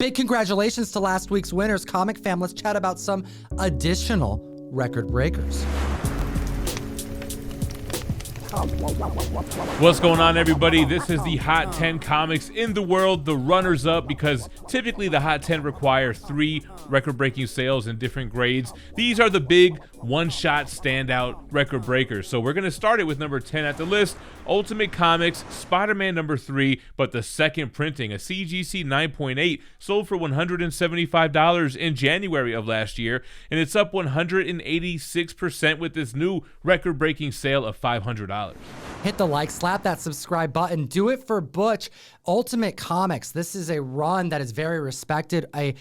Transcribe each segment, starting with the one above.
Big congratulations to last week's winners. Comic fam, let's chat about some additional record breakers. What's going on, everybody? This is the Hot 10 comics in the world, the runners-up, because typically the Hot 10 require 3 record-breaking sales in different grades. These are the big one-shot standout record breakers. So we're going to start it with number 10 at the list, Ultimate Comics, Spider-Man number 3, but the second printing, a CGC 9.8, sold for $175 in January of last year, and it's up 186% with this new record-breaking sale of $500. Hit the like, slap that subscribe button, do it for Butch. Ultimate Comics, this is a run that is very respected, a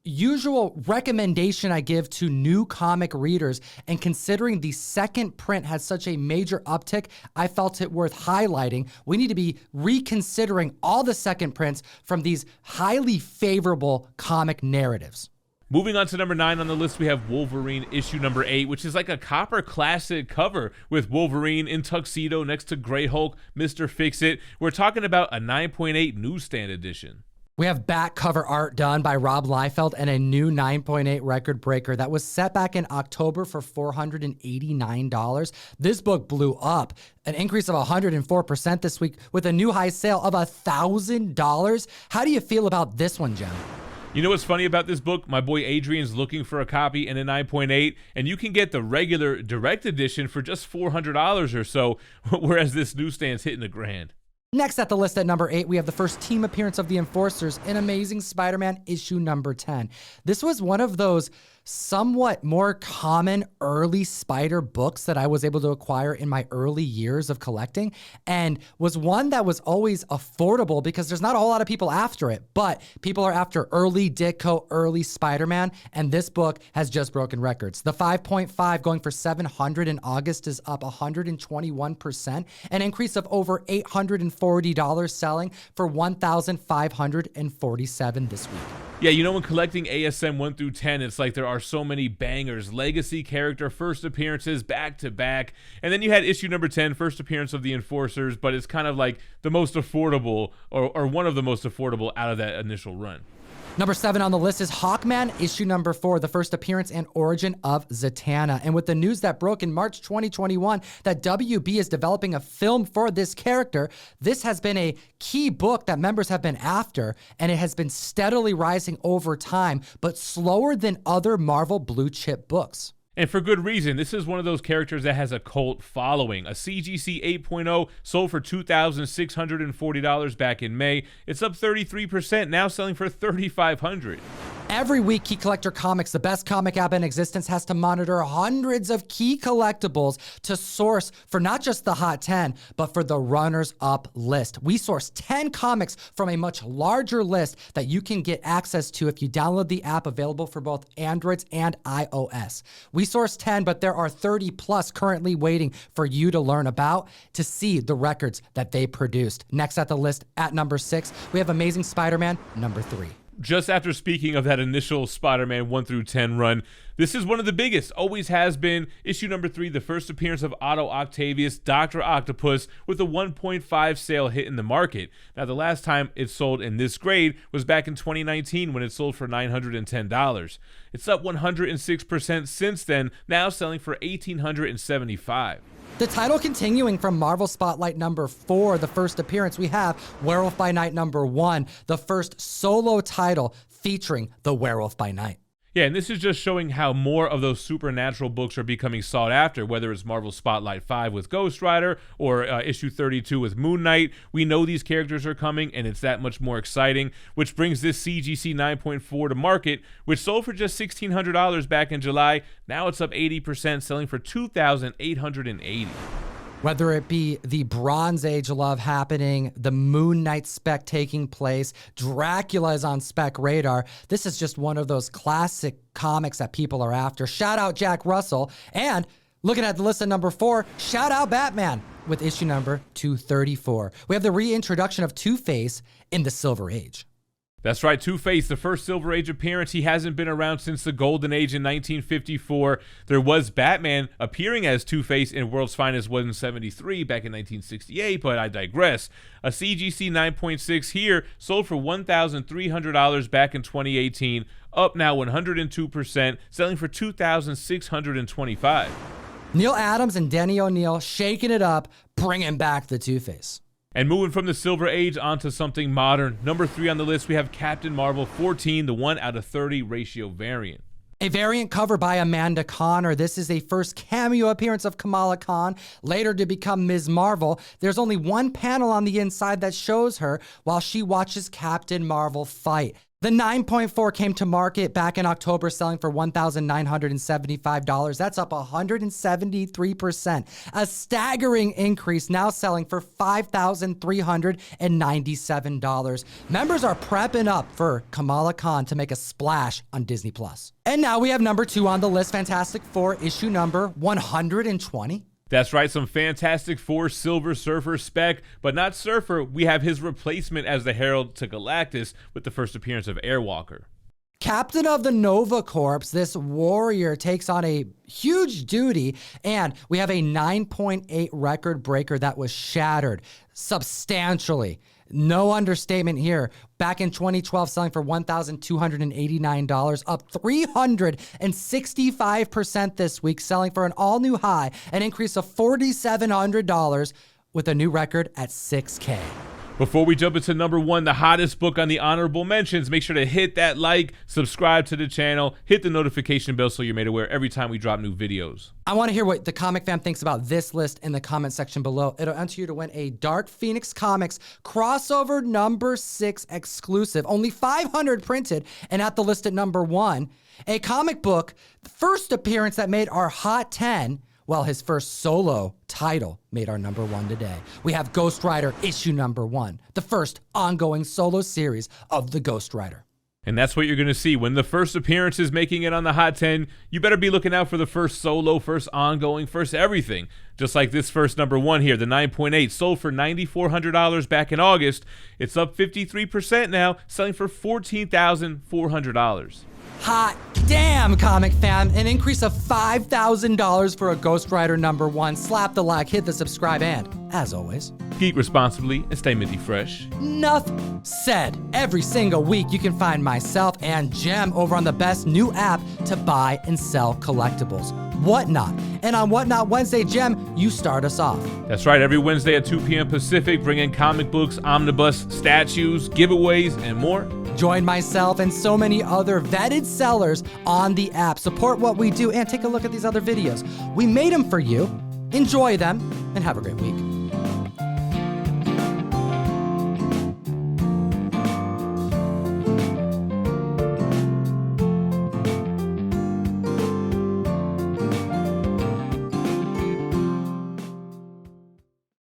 usual recommendation I give to new comic readers, and considering the second print has such a major uptick, I felt it worth highlighting. We need to be reconsidering all the second prints from these highly favorable comic narratives. Moving on to number 9 on the list, we have Wolverine issue number 8, which is like a copper classic cover with Wolverine in tuxedo next to Grey Hulk, Mr. Fixit. We're talking about a 9.8 newsstand edition. We have back cover art done by Rob Liefeld and a new 9.8 record breaker that was set back in October for $489. This book blew up, an increase of 104% this week with a new high sale of $1,000. How do you feel about this one, Jem? You know what's funny about this book? My boy Adrian's looking for a copy in a 9.8, and you can get the regular direct edition for just $400 or so, whereas this newsstand's hitting $1,000. Next at the list at number 8, we have the first team appearance of the Enforcers in Amazing Spider-Man issue number 10. This was one of those somewhat more common early Spider books that I was able to acquire in my early years of collecting, and was one that was always affordable because there's not a whole lot of people after it, but people are after early Ditko, early Spider-Man, and this book has just broken records. The 5.5 going for $700 in August is up 121%, an increase of over $840 selling for $1,547 this week. Yeah, you know, when collecting ASM 1 through 10, it's like there are so many bangers, legacy character, first appearances, back to back. And then you had issue number 10, first appearance of the Enforcers, but it's kind of like the most affordable, or one of the most affordable out of that initial run. Number 7 on the list is Hawkman, issue number 4, the first appearance and origin of Zatanna. And with the news that broke in March 2021 that WB is developing a film for this character, this has been a key book that members have been after, and it has been steadily rising over time, but slower than other Marvel blue chip books. And for good reason. This is one of those characters that has a cult following. A CGC 8.0 sold for $2,640 back in May. It's up 33%, now selling for $3,500. Every week, Key Collector Comics, the best comic app in existence, has to monitor hundreds of key collectibles to source for not just the Hot 10, but for the runners-up list. We source 10 comics from a much larger list that you can get access to if you download the app, available for both Androids and iOS. We source 10, but there are 30 plus currently waiting for you to learn about, to see the records that they produced. Next at the list, at number 6, we have Amazing Spider-Man number 3. Just after speaking of that initial Spider-Man 1 through 10 run, this is one of the biggest, always has been. Issue number 3, the first appearance of Otto Octavius, Dr. Octopus, with a 1.5 sale hit in the market. Now, the last time it sold in this grade was back in 2019 when it sold for $910. It's up 106% since then, now selling for $1,875. The title continuing from Marvel Spotlight number 4, the first appearance, we have Werewolf by Night number 1, the first solo title featuring the Werewolf by Night. Yeah, and this is just showing how more of those supernatural books are becoming sought after, whether it's Marvel Spotlight 5 with Ghost Rider or issue 32 with Moon Knight. We know these characters are coming, and it's that much more exciting, which brings this CGC 9.4 to market, which sold for just $1,600 back in July. Now it's up 80%, selling for $2,880. Whether it be the Bronze Age love happening, the Moon Knight spec taking place, Dracula is on spec radar, this is just one of those classic comics that people are after. Shout out Jack Russell. And looking at the list at number 4, shout out Batman with issue number 234. We have the reintroduction of Two-Face in the Silver Age. That's right, Two-Face, the first Silver Age appearance. He hasn't been around since the Golden Age in 1954. There was Batman appearing as Two-Face in World's Finest 173 back in 1968, but I digress. A CGC 9.6 here sold for $1,300 back in 2018, up now 102%, selling for $2,625. Neil Adams and Denny O'Neil shaking it up, bringing back the Two-Face. And moving from the Silver Age onto something modern, number 3 on the list, we have Captain Marvel 14, the 1/30 ratio variant. A variant cover by Amanda Connor. This is a first cameo appearance of Kamala Khan, later to become Ms. Marvel. There's only one panel on the inside that shows her while she watches Captain Marvel fight. The 9.4 came to market back in October, selling for $1,975. That's up 173%. A staggering increase, now selling for $5,397. Members are prepping up for Kamala Khan to make a splash on Disney+. And now we have number 2 on the list, Fantastic Four, issue number 120. That's right, some Fantastic Four Silver Surfer spec, but not Surfer. We have his replacement as the Herald to Galactus with the first appearance of Airwalker. Captain of the Nova Corps, this warrior takes on a huge duty, and we have a 9.8 record breaker that was shattered substantially. No understatement here. Back in 2012, selling for $1,289, up 365% this week, selling for an all-new high, an increase of $4,700 with a new record at $6K. Before we jump into number 1, the hottest book on the honorable mentions, make sure to hit that like, subscribe to the channel, hit the notification bell so you're made aware every time we drop new videos. I want to hear what the comic fam thinks about this list in the comment section below. It'll enter you to win a Dark Phoenix Comics crossover number 6 exclusive, only 500 printed, and at the list at number 1, a comic book, the first appearance that made our Hot 10. Well, his first solo title made our number 1 today. We have Ghost Rider issue number 1, the first ongoing solo series of the Ghost Rider. And that's what you're going to see. When the first appearance is making it on the Hot 10, you better be looking out for the first solo, first ongoing, first everything. Just like this first number 1 here, the 9.8, sold for $9,400 back in August. It's up 53% now, selling for $14,400. Hot damn, comic fam. An increase of $5,000 for a Ghost Rider number 1. Slap the like, hit the subscribe, and, as always, geek responsibly and stay minty fresh. Enough said. Every single week, you can find myself and Jem over on the best new app to buy and sell collectibles, Whatnot. And on Whatnot Wednesday, Jem, you start us off. That's right. Every Wednesday at 2 p.m. Pacific, bring in comic books, omnibus, statues, giveaways, and more. Join myself and so many other vetted sellers on the app. Support what we do and take a look at these other videos. We made them for you. Enjoy them and have a great week.